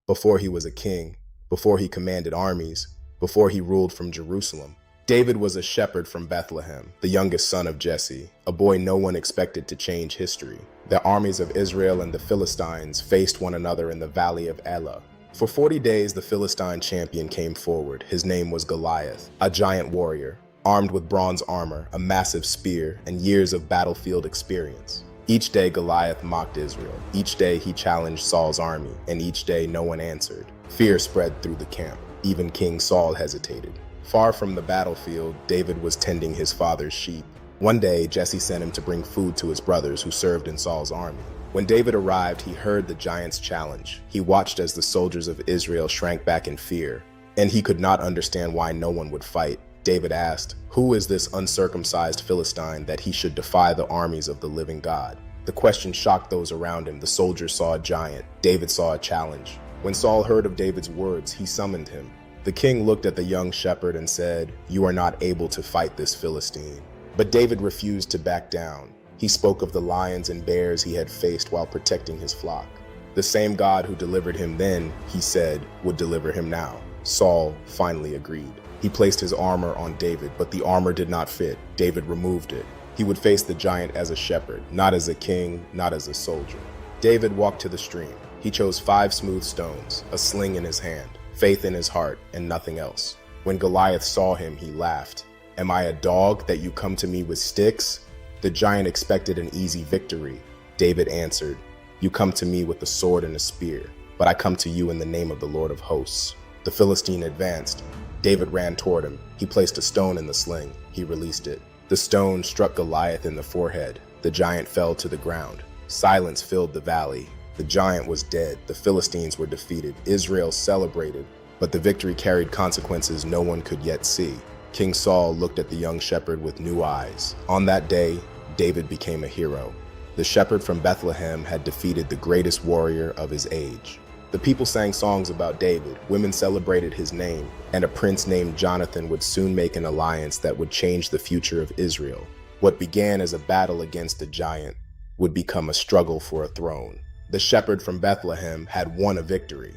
before he was a king, before he commanded armies, before he ruled from Jerusalem. David was a shepherd from Bethlehem, the youngest son of Jesse, a boy no one expected to change history. The armies of Israel and the Philistines faced one another in the valley of Elah. For 40 days, the Philistine champion came forward. His name was Goliath, a giant warrior, armed with bronze armor, a massive spear, and years of battlefield experience. Each day, Goliath mocked Israel. Each day, he challenged Saul's army, and each day, no one answered. Fear spread through the camp. Even King Saul hesitated. Far from the battlefield, David was tending his father's sheep. One day, Jesse sent him to bring food to his brothers who served in Saul's army. When David arrived, he heard the giant's challenge. He watched as the soldiers of Israel shrank back in fear, and he could not understand why no one would fight. David asked, "Who is this uncircumcised Philistine that he should defy the armies of the living God?" The question shocked those around him. The soldiers saw a giant. David saw a challenge. When Saul heard of David's words, he summoned him. The king looked at the young shepherd and said, "You are not able to fight this Philistine." But David refused to back down. He spoke of the lions and bears he had faced while protecting his flock. The same God who delivered him then, he said, would deliver him now. Saul finally agreed. He placed his armor on David, but the armor did not fit. David removed it. He would face the giant as a shepherd, not as a king, not as a soldier. David walked to the stream. He chose 5 smooth stones, a sling in his hand, faith in his heart, and nothing else. When Goliath saw him, he laughed. "Am I a dog that you come to me with sticks?" The giant expected an easy victory. David answered, "You come to me with a sword and a spear, but I come to you in the name of the Lord of hosts." The Philistine advanced. David ran toward him. He placed a stone in the sling. He released it. The stone struck Goliath in the forehead. The giant fell to the ground. Silence filled the valley. The giant was dead. The Philistines were defeated. Israel celebrated, but the victory carried consequences no one could yet see. King Saul looked at the young shepherd with new eyes. On that day, David became a hero. The shepherd from Bethlehem had defeated the greatest warrior of his age. The people sang songs about David, women celebrated his name, and a prince named Jonathan would soon make an alliance that would change the future of Israel. What began as a battle against a giant would become a struggle for a throne. The shepherd from Bethlehem had won a victory,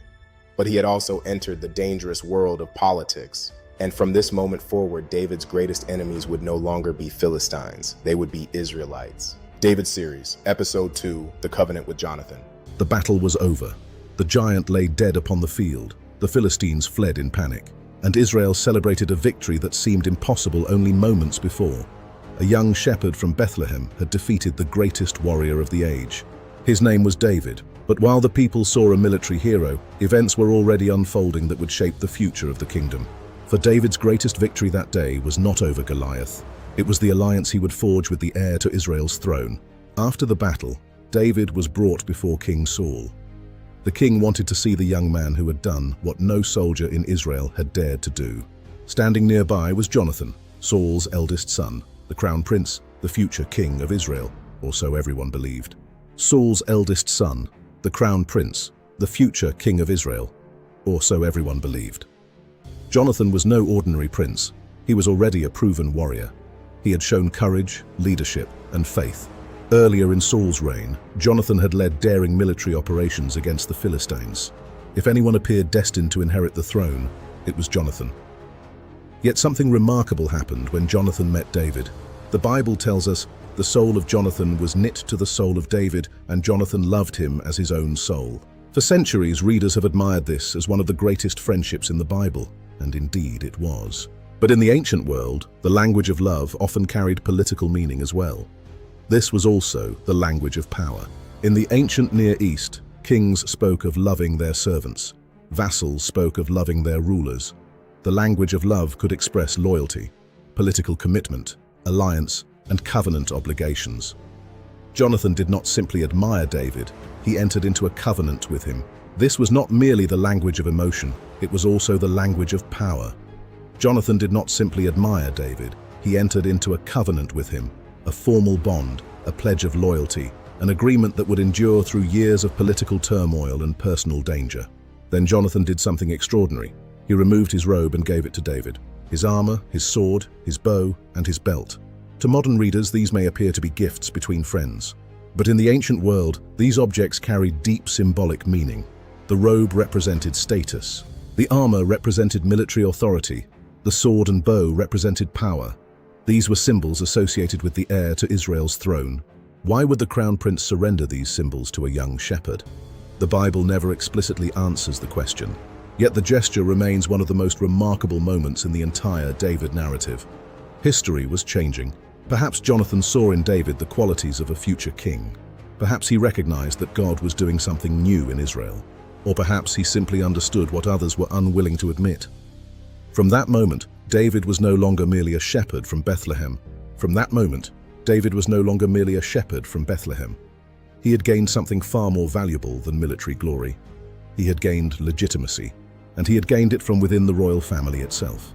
but he had also entered the dangerous world of politics. And from this moment forward, David's greatest enemies would no longer be Philistines. They would be Israelites. David Series, Episode 2, The Covenant with Jonathan. The battle was over. The giant lay dead upon the field. The Philistines fled in panic, and Israel celebrated a victory that seemed impossible only moments before. A young shepherd from Bethlehem had defeated the greatest warrior of the age. His name was David, but while the people saw a military hero, events were already unfolding that would shape the future of the kingdom. For David's greatest victory that day was not over Goliath. It was the alliance he would forge with the heir to Israel's throne. After the battle, David was brought before King Saul. The king wanted to see the young man who had done what no soldier in Israel had dared to do. Standing nearby was Jonathan, Saul's eldest son, the crown prince, the future king of Israel, or so everyone believed. Saul's eldest son, the crown prince, the future king of Israel, or so everyone believed. Jonathan was no ordinary prince. He was already a proven warrior. He had shown courage, leadership, and faith. Earlier in Saul's reign, Jonathan had led daring military operations against the Philistines. If anyone appeared destined to inherit the throne, it was Jonathan. Yet something remarkable happened when Jonathan met David. The Bible tells us the soul of Jonathan was knit to the soul of David, and Jonathan loved him as his own soul. For centuries, readers have admired this as one of the greatest friendships in the Bible. And indeed it was. But in the ancient world, the language of love often carried political meaning as well. This was also the language of power. In the ancient Near East, kings spoke of loving their servants. Vassals spoke of loving their rulers. The language of love could express loyalty, political commitment, alliance, and covenant obligations. Jonathan did not simply admire David, he entered into a covenant with him. This was not merely the language of emotion, it was also the language of power. Jonathan did not simply admire David, he entered into a covenant with him, a formal bond, a pledge of loyalty, an agreement that would endure through years of political turmoil and personal danger. Then Jonathan did something extraordinary. He removed his robe and gave it to David. His armor, his sword, his bow, and his belt. To modern readers, these may appear to be gifts between friends. But in the ancient world, these objects carried deep symbolic meaning. The robe represented status. The armor represented military authority. The sword and bow represented power. These were symbols associated with the heir to Israel's throne. Why would the crown prince surrender these symbols to a young shepherd? The Bible never explicitly answers the question. Yet the gesture remains one of the most remarkable moments in the entire David narrative. History was changing. Perhaps Jonathan saw in David the qualities of a future king. Perhaps he recognized that God was doing something new in Israel. Or perhaps he simply understood what others were unwilling to admit. From that moment, David was no longer merely a shepherd from Bethlehem. From that moment, David was no longer merely a shepherd from Bethlehem. He had gained something far more valuable than military glory. He had gained legitimacy, and he had gained it from within the royal family itself.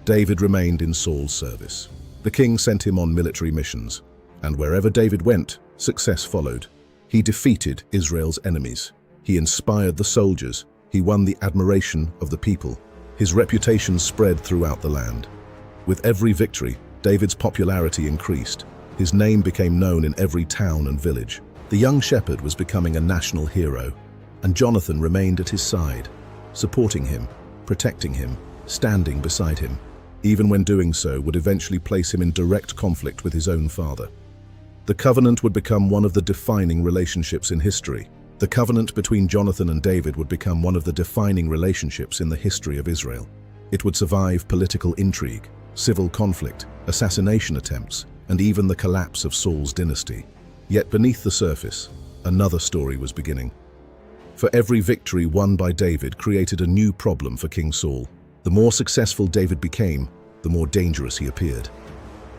David remained in Saul's service. The king sent him on military missions, and wherever David went, success followed. He defeated Israel's enemies. He inspired the soldiers. He won the admiration of the people. His reputation spread throughout the land. With every victory, David's popularity increased. His name became known in every town and village. The young shepherd was becoming a national hero, and Jonathan remained at his side, supporting him, protecting him, standing beside him, even when doing so would eventually place him in direct conflict with his own father. The covenant would become one of the defining relationships in history. The covenant between Jonathan and David would become one of the defining relationships in the history of Israel. It would survive political intrigue, civil conflict, assassination attempts, and even the collapse of Saul's dynasty. Yet beneath the surface, another story was beginning. For every victory won by David created a new problem for King Saul. The more successful David became, the more dangerous he appeared.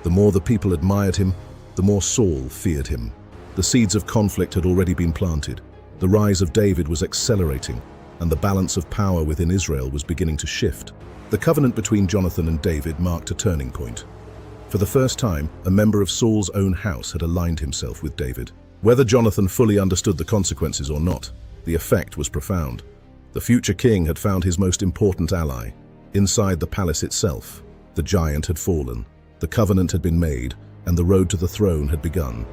The more the people admired him, the more Saul feared him. The seeds of conflict had already been planted. The rise of David was accelerating, and the balance of power within Israel was beginning to shift. The covenant between Jonathan and David marked a turning point. For the first time, a member of Saul's own house had aligned himself with David. Whether Jonathan fully understood the consequences or not, the effect was profound. The future king had found his most important ally. Inside the palace itself, the giant had fallen, the covenant had been made, and the road to the throne had begun.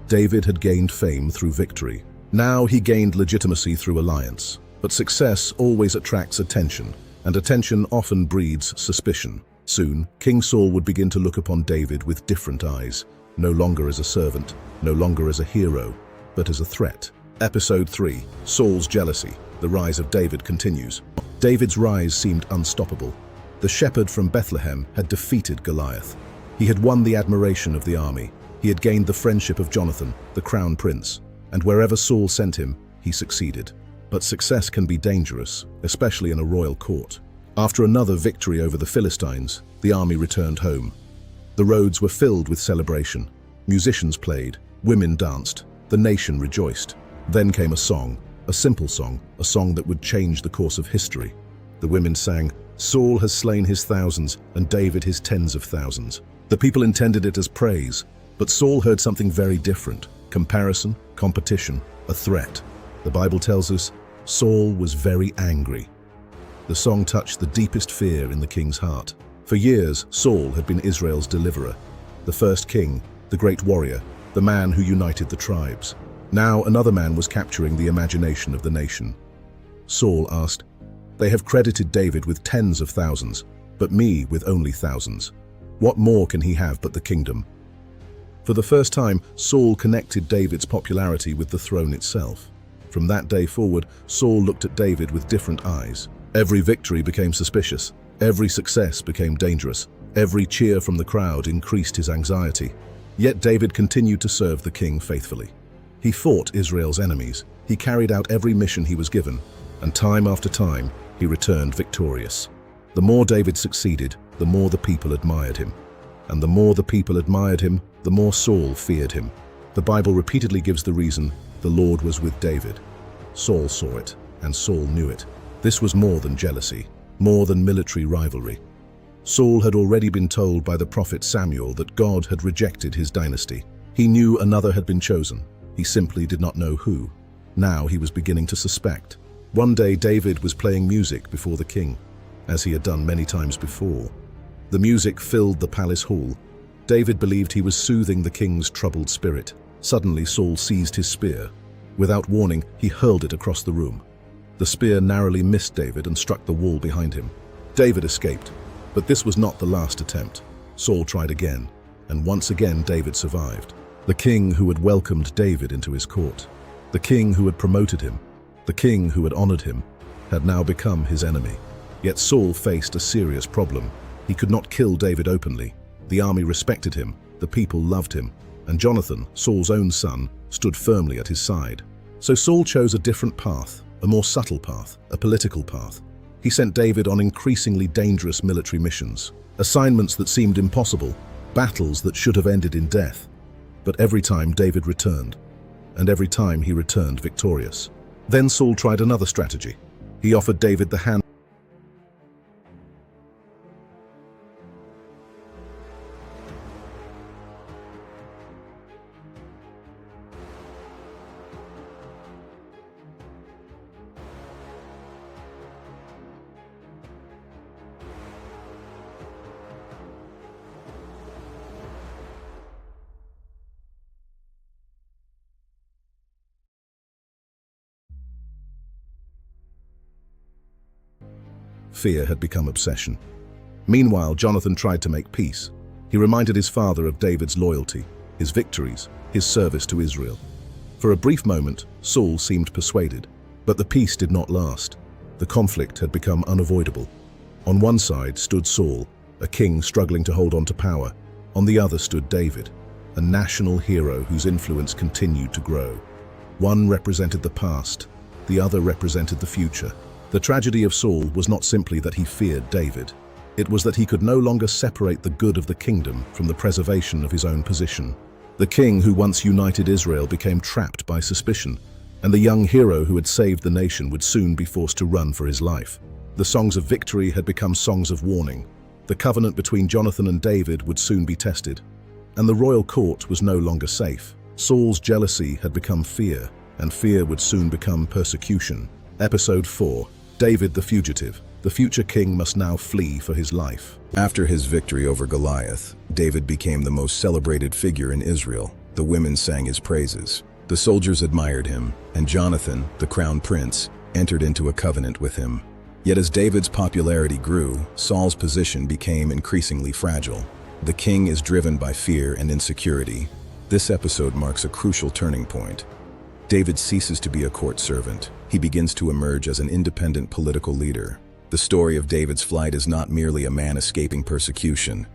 David had gained fame through victory. Now he gained legitimacy through alliance. But success always attracts attention, and attention often breeds suspicion. Soon, King Saul would begin to look upon David with different eyes, no longer as a servant, no longer as a hero, but as a threat. Episode 3, Saul's jealousy. The rise of David continues. David's rise seemed unstoppable. The shepherd from Bethlehem had defeated Goliath. He had won the admiration of the army. He had gained the friendship of Jonathan, the crown prince. And wherever Saul sent him, he succeeded. But success can be dangerous, especially in a royal court. After another victory over the Philistines, the army returned home. The roads were filled with celebration. Musicians played, women danced, the nation rejoiced. Then came a song, a simple song, a song that would change the course of history. The women sang, "Saul has slain his thousands, and David his tens of thousands." The people intended it as praise, but Saul heard something very different. Comparison, competition, a threat. The Bible tells us Saul was very angry. The song touched the deepest fear in the king's heart. For years, Saul had been Israel's deliverer, the first king, the great warrior, the man who united the tribes. Now another man was capturing the imagination of the nation. Saul asked, "They have credited David with tens of thousands, but me with only thousands. What more can he have but the kingdom?" For the first time, Saul connected David's popularity with the throne itself. From that day forward, Saul looked at David with different eyes. Every victory became suspicious. Every success became dangerous. Every cheer from the crowd increased his anxiety. Yet David continued to serve the king faithfully. He fought Israel's enemies. He carried out every mission he was given, and time after time, he returned victorious. The more David succeeded, the more the people admired him. And the more the people admired him, the more Saul feared him. The Bible repeatedly gives the reason: the Lord was with David. Saul saw it, and Saul knew it. This was more than jealousy, more than military rivalry. Saul had already been told by the prophet Samuel that God had rejected his dynasty. He knew another had been chosen. He simply did not know who. Now he was beginning to suspect. One day David was playing music before the king, as he had done many times before. The music filled the palace hall. David believed he was soothing the king's troubled spirit. Suddenly Saul seized his spear. Without warning, he hurled it across the room. The spear narrowly missed David and struck the wall behind him. David escaped, but this was not the last attempt. Saul tried again, and once again David survived. The king who had welcomed David into his court, the king who had promoted him, the king who had honored him, had now become his enemy. Yet Saul faced a serious problem. He could not kill David openly. The army respected him, the people loved him, and Jonathan, Saul's own son, stood firmly at his side. So Saul chose a different path, a more subtle path, a political path. He sent David on increasingly dangerous military missions, assignments that seemed impossible, battles that should have ended in death. But every time David returned, and every time he returned victorious. Then Saul tried another strategy. He offered David the hand. Fear had become obsession. Meanwhile, Jonathan tried to make peace. He reminded his father of David's loyalty, his victories, his service to Israel. For a brief moment, Saul seemed persuaded, but the peace did not last. The conflict had become unavoidable. On one side stood Saul, a king struggling to hold on to power. On the other stood David, a national hero whose influence continued to grow. One represented the past, the other represented the future. The tragedy of Saul was not simply that he feared David. It was that he could no longer separate the good of the kingdom from the preservation of his own position. The king who once united Israel became trapped by suspicion, and the young hero who had saved the nation would soon be forced to run for his life. The songs of victory had become songs of warning. The covenant between Jonathan and David would soon be tested, and the royal court was no longer safe. Saul's jealousy had become fear, and fear would soon become persecution. Episode 4. David the fugitive. The future king must now flee for his life. After his victory over Goliath, David became the most celebrated figure in Israel. The women sang his praises. The soldiers admired him, and Jonathan, the crown prince, entered into a covenant with him. Yet as David's popularity grew, Saul's position became increasingly fragile. The king is driven by fear and insecurity. This episode marks a crucial turning point. David ceases to be a court servant. He begins to emerge as an independent political leader. The story of David's flight is not merely a man escaping persecution.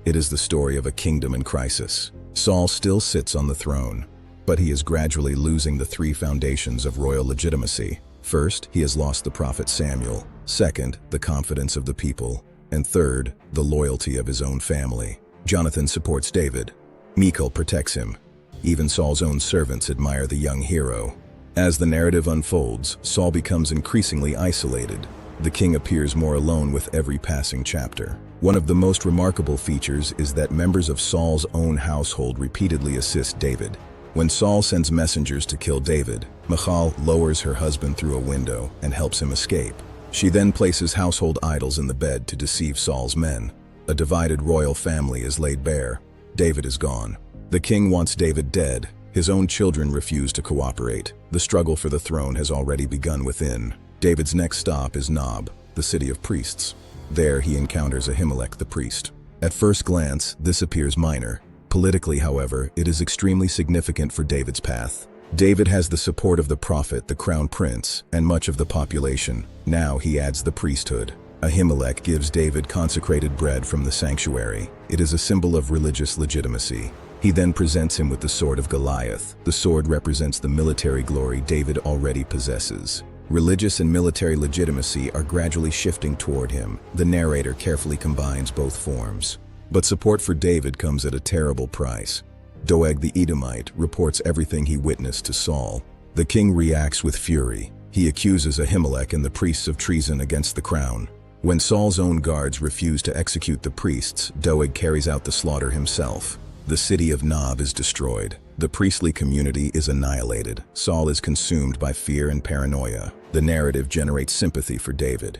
It is the story of a kingdom in crisis. Saul still sits on the throne, but he is gradually losing the three foundations of royal legitimacy. First, he has lost the prophet Samuel. Second, the confidence of the people. And third, the loyalty of his own family. Jonathan supports David. Michal protects him. Even Saul's own servants admire the young hero. As the narrative unfolds, Saul becomes increasingly isolated. The king appears more alone with every passing chapter. One of the most remarkable features is that members of Saul's own household repeatedly assist David. When Saul sends messengers to kill David, Michal lowers her husband through a window and helps him escape. She then places household idols in the bed to deceive Saul's men. A divided royal family is laid bare. David is gone. The king wants David dead. His own children refuse to cooperate. The struggle for the throne has already begun within. David's next stop is Nob, the city of priests. There he encounters Ahimelech the priest. At first glance, this appears minor. Politically, however, it is extremely significant for David's path. David has the support of the prophet, the crown prince, and much of the population. Now he adds the priesthood. Ahimelech gives David consecrated bread from the sanctuary. It is a symbol of religious legitimacy. He then presents him with the sword of Goliath. The sword represents the military glory David already possesses. Religious and military legitimacy are gradually shifting toward him. The narrator carefully combines both forms. But support for David comes at a terrible price. Doeg the Edomite reports everything he witnessed to Saul. The king reacts with fury. He accuses Ahimelech and the priests of treason against the crown. When Saul's own guards refuse to execute the priests, Doeg carries out the slaughter himself. The city of Nob is destroyed. The priestly community is annihilated. Saul is consumed by fear and paranoia. The narrative generates sympathy for David.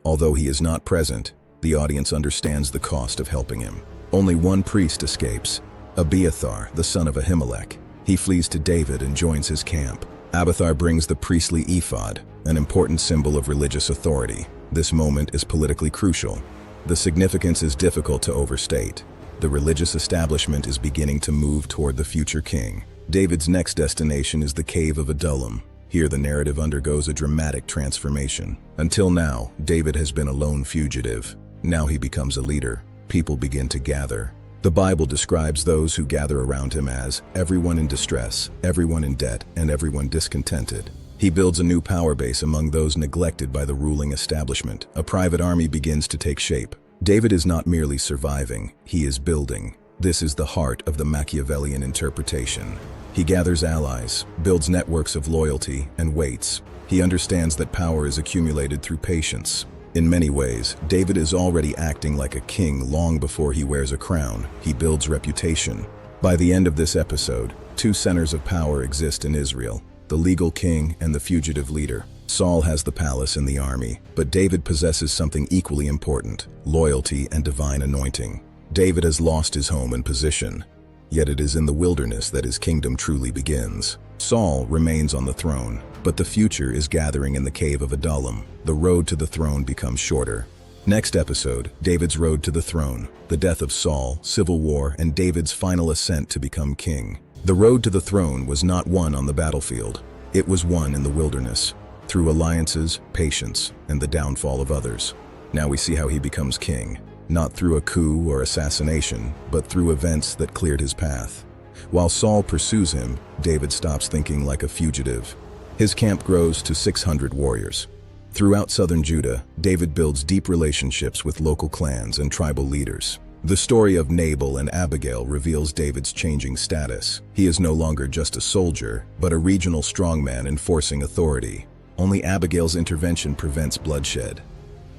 Although he is not present, the audience understands the cost of helping him. Only one priest escapes, Abiathar, the son of Ahimelech. He flees to David and joins his camp. Abiathar brings the priestly ephod, an important symbol of religious authority. This moment is politically crucial. The significance is difficult to overstate. The religious establishment is beginning to move toward the future king. David's next destination is the cave of Adullam. Here the narrative undergoes a dramatic transformation. Until now, David has been a lone fugitive. Now he becomes a leader. People begin to gather. The Bible describes those who gather around him as everyone in distress, everyone in debt, and everyone discontented. He builds a new power base among those neglected by the ruling establishment. A private army begins to take shape. David is not merely surviving, he is building. This is the heart of the Machiavellian interpretation. He gathers allies, builds networks of loyalty, and waits. He understands that power is accumulated through patience. In many ways, David is already acting like a king long before he wears a crown. He builds reputation. By the end of this episode, two centers of power exist in Israel: the legal king and the fugitive leader. Saul has the palace and the army, but David possesses something equally important: loyalty and divine anointing. David has lost his home and position, yet it is in the wilderness that his kingdom truly begins. Saul remains on the throne, but the future is gathering in the cave of Adullam. The road to the throne becomes shorter. Next episode, David's road to the throne, the death of Saul, civil war, and David's final ascent to become king. The road to the throne was not won on the battlefield. It was won in the wilderness, through alliances, patience, and the downfall of others. Now we see how he becomes king, not through a coup or assassination, but through events that cleared his path. While Saul pursues him, David stops thinking like a fugitive. His camp grows to 600 warriors. Throughout southern Judah, David builds deep relationships with local clans and tribal leaders. The story of Nabal and Abigail reveals David's changing status. He is no longer just a soldier, but a regional strongman enforcing authority. Only Abigail's intervention prevents bloodshed.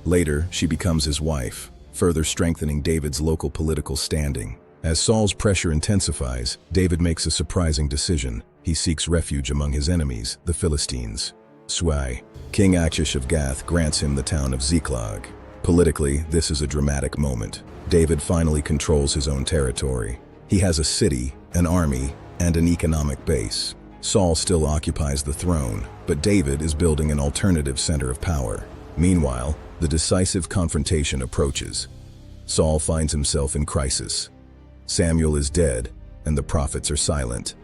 Later, she becomes his wife, further strengthening David's local political standing. As Saul's pressure intensifies, David makes a surprising decision. He seeks refuge among his enemies, the Philistines. Swai. King Achish of Gath grants him the town of Ziklag. Politically, this is a dramatic moment. David finally controls his own territory. He has a city, an army, and an economic base. Saul still occupies the throne, but David is building an alternative center of power. Meanwhile, the decisive confrontation approaches. Saul finds himself in crisis. Samuel is dead, and the prophets are silent.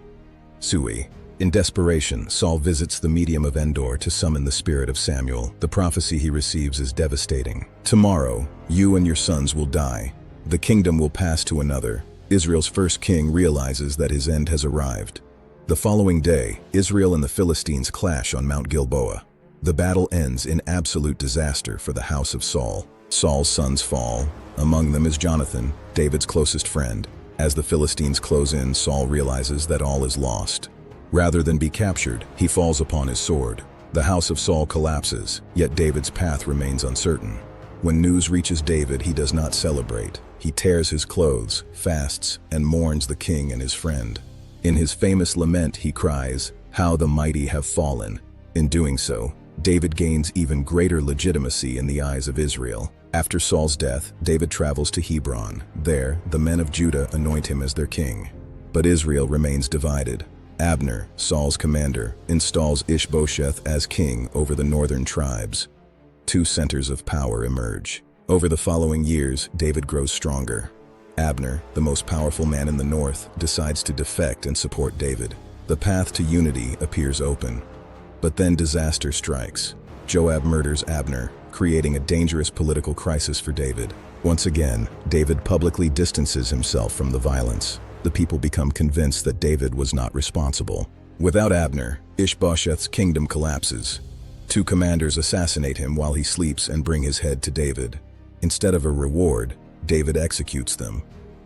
Sui. In desperation, Saul visits the medium of Endor to summon the spirit of Samuel. The prophecy he receives is devastating. Tomorrow, you and your sons will die. The kingdom will pass to another. Israel's first king realizes that his end has arrived. The following day, Israel and the Philistines clash on Mount Gilboa. The battle ends in absolute disaster for the house of Saul. Saul's sons fall. Among them is Jonathan, David's closest friend. As the Philistines close in, Saul realizes that all is lost. Rather than be captured, he falls upon his sword. The house of Saul collapses, yet David's path remains uncertain. When news reaches David, he does not celebrate. He tears his clothes, fasts, and mourns the king and his friend. In his famous lament, he cries, "How the mighty have fallen." In doing so, David gains even greater legitimacy in the eyes of Israel. After Saul's death, David travels to Hebron. There, the men of Judah anoint him as their king. But Israel remains divided. Abner, Saul's commander, installs Ishbosheth as king over the northern tribes. Two centers of power emerge. Over the following years, David grows stronger. Abner, the most powerful man in the north, decides to defect and support David. The path to unity appears open. But then disaster strikes. Joab murders Abner, creating a dangerous political crisis for David. Once again, David publicly distances himself from the violence. The people become convinced that David was not responsible. Without Abner, Ishbosheth's kingdom collapses. Two commanders assassinate him while he sleeps and bring his head to David. Instead of a reward, David executes them.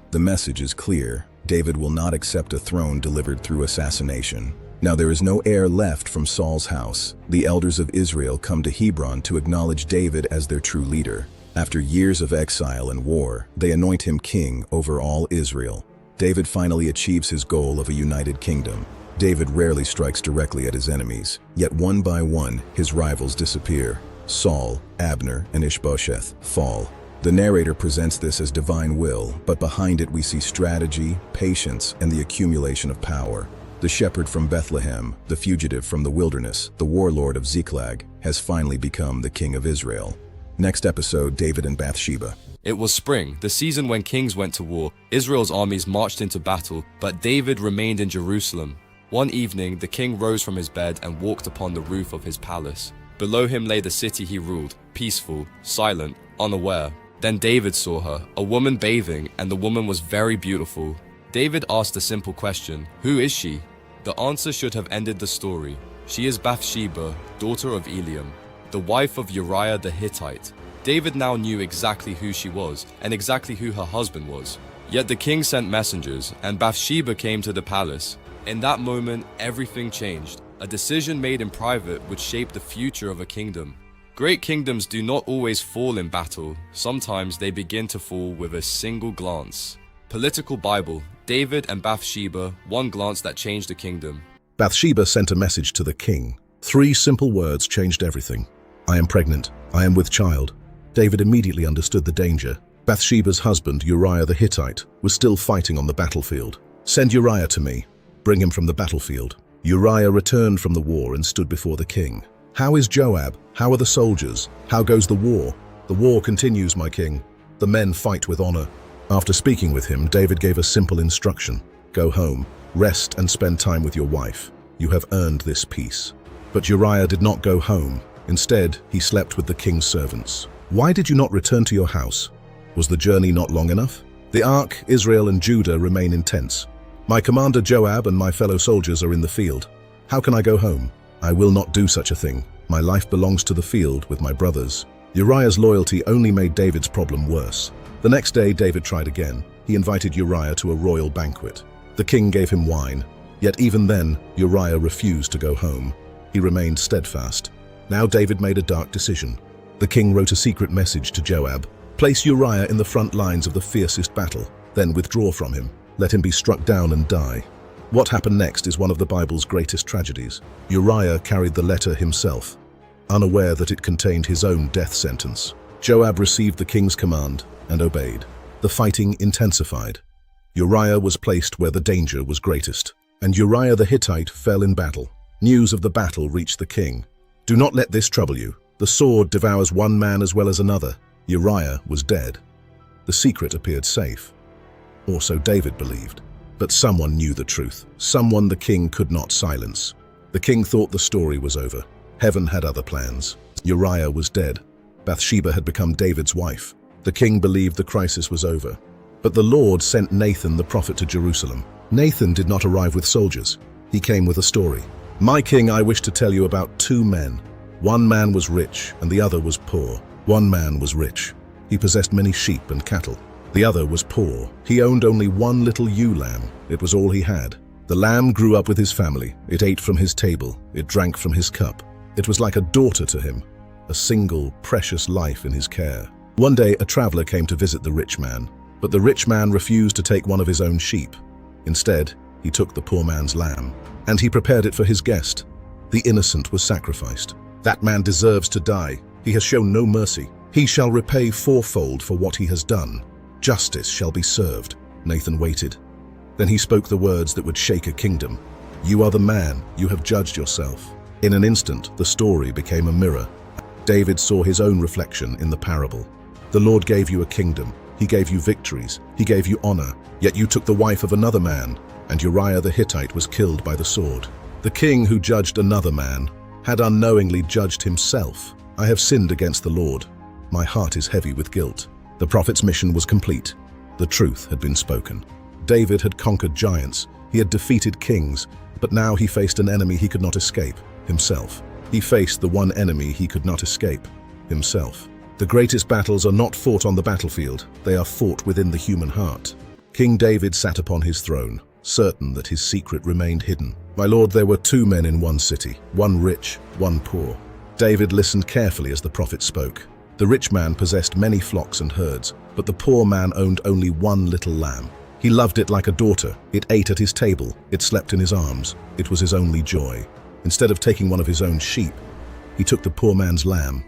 The message is clear: David will not accept a throne delivered through assassination. Now there is no heir left from Saul's house. The elders of Israel come to Hebron to acknowledge David as their true leader. After years of exile and war, they anoint him king over all Israel. David finally achieves his goal of a united kingdom. David rarely strikes directly at his enemies, yet one by one, his rivals disappear. Saul, Abner, and Ishbosheth fall. The narrator presents this as divine will, but behind it we see strategy, patience, and the accumulation of power. The shepherd from Bethlehem, the fugitive from the wilderness, the warlord of Ziklag, has finally become the king of Israel. Next episode, David and Bathsheba. It was spring, the season when kings went to war. Israel's armies marched into battle, but David remained in Jerusalem. One evening, the king rose from his bed and walked upon the roof of his palace. Below him lay the city he ruled, peaceful, silent, unaware. Then David saw her, a woman bathing, and the woman was very beautiful. David asked a simple question: who is she? The answer should have ended the story. She is Bathsheba, daughter of Eliam, the wife of Uriah the Hittite. David now knew exactly who she was, and exactly who her husband was. Yet the king sent messengers, and Bathsheba came to the palace. In that moment, everything changed. A decision made in private would shape the future of a kingdom. Great kingdoms do not always fall in battle. Sometimes they begin to fall with a single glance. Political Bible, David and Bathsheba, one glance that changed the kingdom. Bathsheba sent a message to the king. 3 simple words changed everything. I am pregnant. I am with child. David immediately understood the danger. Bathsheba's husband, Uriah the Hittite, was still fighting on the battlefield. Send Uriah to me. Bring him from the battlefield. Uriah returned from the war and stood before the king. How is Joab? How are the soldiers? How goes the war? The war continues, my king. The men fight with honor. After speaking with him, David gave a simple instruction. Go home, rest and spend time with your wife. You have earned this peace. But Uriah did not go home. Instead, he slept with the king's servants. Why did you not return to your house? Was the journey not long enough? The ark, Israel and Judah remain intense. My commander Joab and my fellow soldiers are in the field. How can I go home? I will not do such a thing. My life belongs to the field with my brothers. Uriah's loyalty only made David's problem worse. The next day, David tried again. He invited Uriah to a royal banquet. The king gave him wine. Yet even then, Uriah refused to go home. He remained steadfast. Now David made a dark decision. The king wrote a secret message to Joab. Place Uriah in the front lines of the fiercest battle, then withdraw from him. Let him be struck down and die. What happened next is one of the Bible's greatest tragedies. Uriah carried the letter himself, unaware that it contained his own death sentence. Joab received the king's command and obeyed. The fighting intensified. Uriah was placed where the danger was greatest, and Uriah the Hittite fell in battle. News of the battle reached the king. Do not let this trouble you. The sword devours one man as well as another. Uriah was dead. The secret appeared safe. Or so David believed. But someone knew the truth. Someone the king could not silence. The king thought the story was over. Heaven had other plans. Uriah was dead. Bathsheba had become David's wife. The king believed the crisis was over. But the Lord sent Nathan the prophet to Jerusalem. Nathan did not arrive with soldiers. He came with a story. My king, I wish to tell you about 2 men. One man was rich and the other was poor. One man was rich. He possessed many sheep and cattle. The other was poor. He owned only one little ewe lamb. It was all he had. The lamb grew up with his family. It ate from his table. It drank from his cup. It was like a daughter to him, a single, precious life in his care. One day, a traveler came to visit the rich man, but the rich man refused to take one of his own sheep. Instead, he took the poor man's lamb, and he prepared it for his guest. The innocent was sacrificed. That man deserves to die. He has shown no mercy. He shall repay 4-fold for what he has done. Justice shall be served. Nathan waited. Then he spoke the words that would shake a kingdom. You are the man. You have judged yourself. In an instant, the story became a mirror. David saw his own reflection in the parable. The Lord gave you a kingdom. He gave you victories. He gave you honor. Yet you took the wife of another man, and Uriah the Hittite was killed by the sword. The king who judged another man had unknowingly judged himself. I have sinned against the Lord. My heart is heavy with guilt. The prophet's mission was complete. The truth had been spoken. David had conquered giants. He had defeated kings. But now he faced an enemy he could not escape, himself. He faced the one enemy he could not escape, himself. The greatest battles are not fought on the battlefield. They are fought within the human heart. King David sat upon his throne, certain that his secret remained hidden. My lord, there were 2 men in one city, one rich, one poor. David listened carefully as the prophet spoke. The rich man possessed many flocks and herds, but the poor man owned only one little lamb. He loved it like a daughter. It ate at his table. It slept in his arms. It was his only joy. Instead of taking one of his own sheep, he took the poor man's lamb.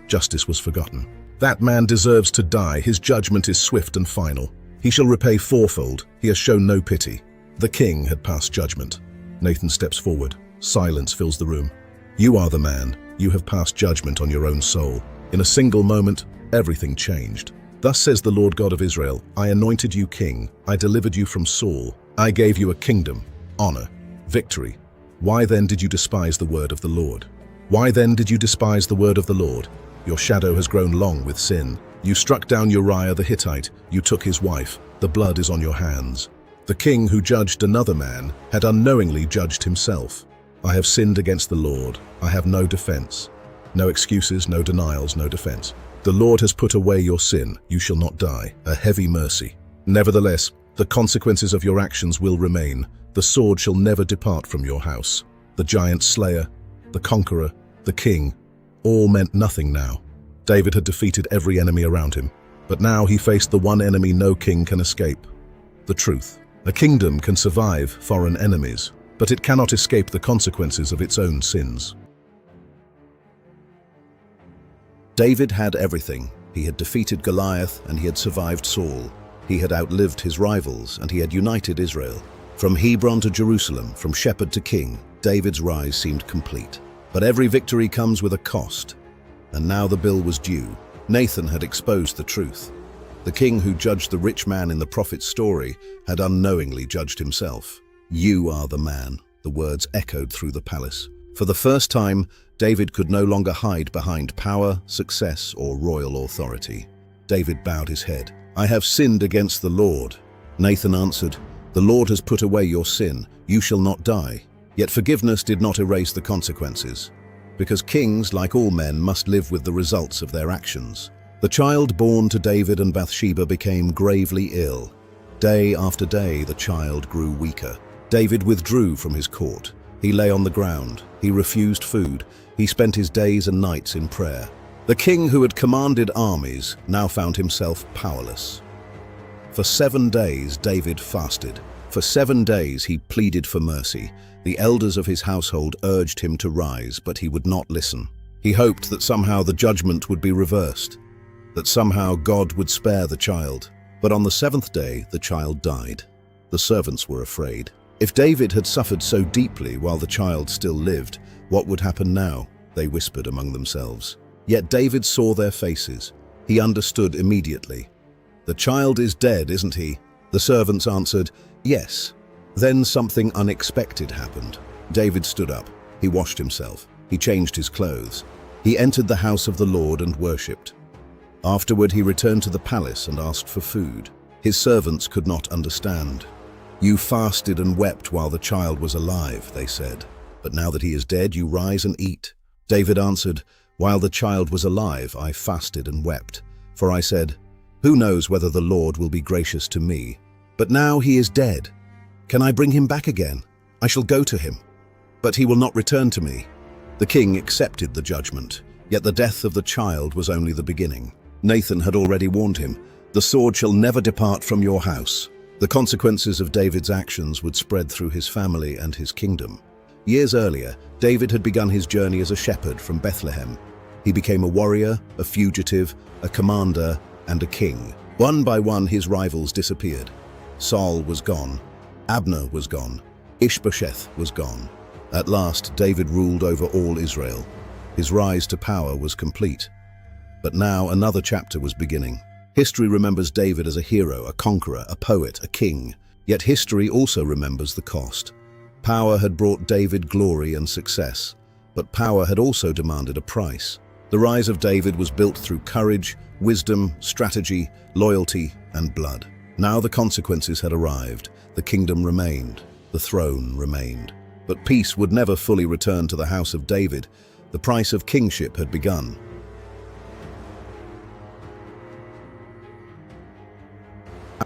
Justice was forgotten. That man deserves to die. His judgment is swift and final. He shall repay 4-fold. He has shown no pity. The king had passed judgment. Nathan steps forward. Silence fills the room. You are the man. You have passed judgment on your own soul. In a single moment, everything changed. Thus says the Lord God of Israel, I anointed you king. I delivered you from Saul. I gave you a kingdom, honor, victory. Why then did you despise the word of the Lord? Why then did you despise the word of the Lord? Your shadow has grown long with sin. You struck down Uriah the Hittite. You took his wife. The blood is on your hands. The king who judged another man had unknowingly judged himself. I have sinned against the Lord. I have no defense. No excuses, no denials, no defense. The Lord has put away your sin. You shall not die. A heavy mercy. Nevertheless, the consequences of your actions will remain. The sword shall never depart from your house. The giant slayer, the conqueror, the king, all meant nothing now. David had defeated every enemy around him, but now he faced the one enemy no king can escape: the truth. A kingdom can survive foreign enemies, but it cannot escape the consequences of its own sins. David had everything. He had defeated Goliath and he had survived Saul. He had outlived his rivals and he had united Israel. From Hebron to Jerusalem, from shepherd to king, David's rise seemed complete. But every victory comes with a cost. And now the bill was due. Nathan had exposed the truth. The king who judged the rich man in the prophet's story had unknowingly judged himself. You are the man, the words echoed through the palace. For the first time, David could no longer hide behind power, success, or royal authority. David bowed his head. I have sinned against the Lord. Nathan answered, The Lord has put away your sin. You shall not die. Yet forgiveness did not erase the consequences, because kings, like all men, must live with the results of their actions. The child born to David and Bathsheba became gravely ill. Day after day, the child grew weaker. David withdrew from his court. He lay on the ground. He refused food. He spent his days and nights in prayer. The king who had commanded armies now found himself powerless. For 7 days, David fasted. For 7 days, he pleaded for mercy. The elders of his household urged him to rise, but he would not listen. He hoped that somehow the judgment would be reversed, that somehow God would spare the child. But on the 7th day, the child died. The servants were afraid. If David had suffered so deeply while the child still lived, what would happen now? They whispered among themselves. Yet David saw their faces. He understood immediately. The child is dead, isn't he? The servants answered, Yes. Then something unexpected happened. David stood up. He washed himself. He changed his clothes. He entered the house of the Lord and worshipped. Afterward, he returned to the palace and asked for food. His servants could not understand. You fasted and wept while the child was alive, they said. But now that he is dead, you rise and eat. David answered, While the child was alive, I fasted and wept. For I said, Who knows whether the Lord will be gracious to me? But now he is dead. Can I bring him back again? I shall go to him, but he will not return to me. The king accepted the judgment, yet the death of the child was only the beginning. Nathan had already warned him, The sword shall never depart from your house. The consequences of David's actions would spread through his family and his kingdom. Years earlier, David had begun his journey as a shepherd from Bethlehem. He became a warrior, a fugitive, a commander, and a king. One by one, his rivals disappeared. Saul was gone. Abner was gone. Ishbosheth was gone. At last, David ruled over all Israel. His rise to power was complete. But now another chapter was beginning. History remembers David as a hero, a conqueror, a poet, a king. Yet history also remembers the cost. Power had brought David glory and success, but power had also demanded a price. The rise of David was built through courage, wisdom, strategy, loyalty, and blood. Now the consequences had arrived. The kingdom remained. The throne remained. But peace would never fully return to the house of David. The price of kingship had begun.